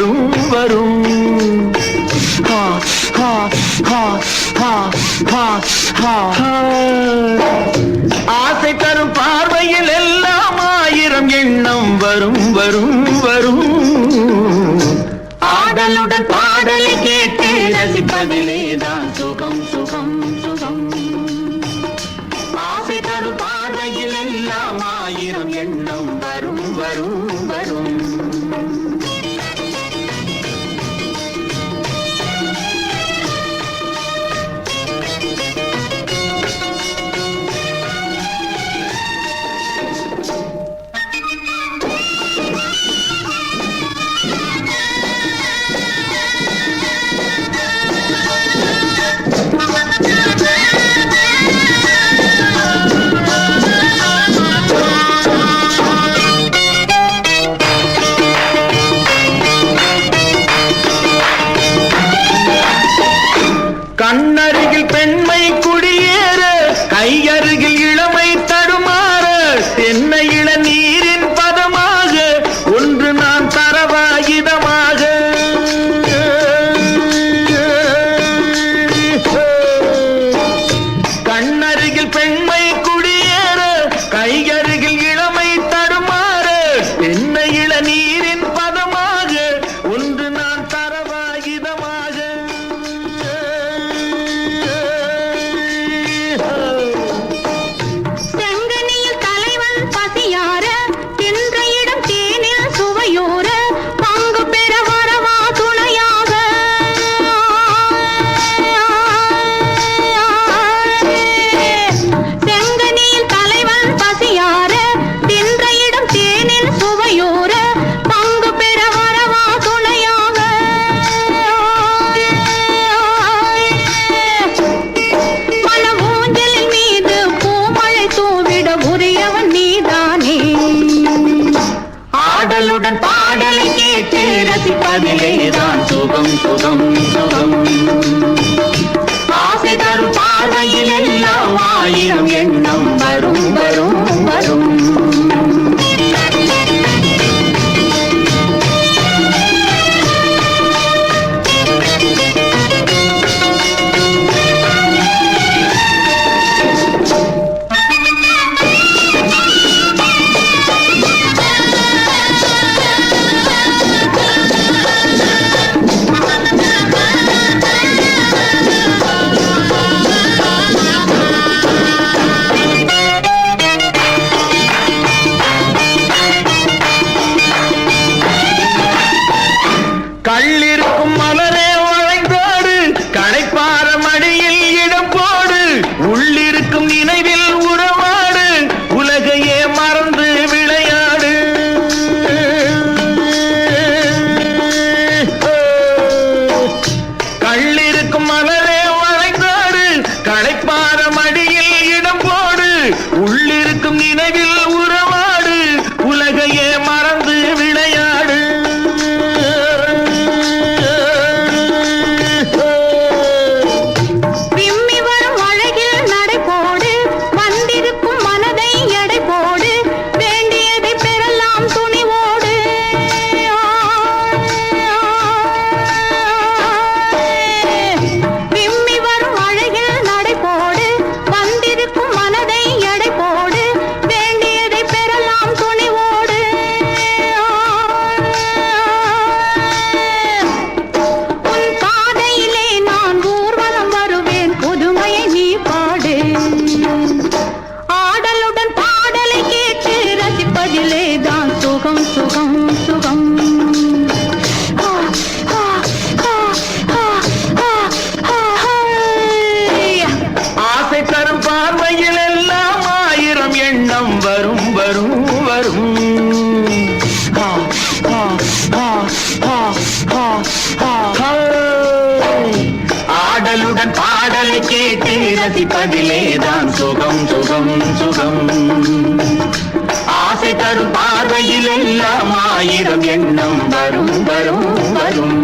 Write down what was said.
வரும் வரும் ஆசை தரும் பார்வையில் எல்லாம் ஆயிரம் எண்ணம் வரும் வரும் வரும் ஆடலுடன் பாடலை கேட்டு ரசிப்பதிலேதான் சுகம் சுகம் சுகம் ஆசை தரும் பார்வையில் எல்லாம் ஆயிரம் எண்ணம் வரும் வரும் வரும் கண்ணருகில் பெண்மை குடியேற கையருகில் இளமை தடுமாற தென்னை இளநீரின் பதமாக ஒன்று நான் தரவாயுதமாக கண்ணருகில் பெண்மை குடியேற கையருகில் இளமை தடுமாற தென்னை இளநீரின் பதமாக ஒன்று நான் தரவாயுதமாக ஆடலுடன் பாடலை கேட்டு ரசிப்பதிலேதான் சுகம் சுகம் சுகம் ஆசை தரும் பார்வையில் எல்லாம் ஆயிரம் எண்ணம் வரும் வரும் வரும் கள்ளிருக்கும் மலரே வளைந்தோடு களைப்பார மடியில் இடம் போடு உள்ளிருக்கும் நினைவில் உறவாடு உலகையே மறந்து விளையாடு கள்ளிருக்கும் மலரே வளைந்தோடு களைப்பார மடியில் இடம் போடு உள்ளிருக்கும் நினைவில் உறவாடு உலகையே மறந்து விளையாடு வரும் வரும் வரும் ஆடலுடன் பாடலை கேட்டு ரசிப்பதிலேதான் சுகம் சுகம் சுகம் ஆசை தரும் பார்வையில் எல்லாம் ஆயிரம் எண்ணம் வரும் வரும் வரும்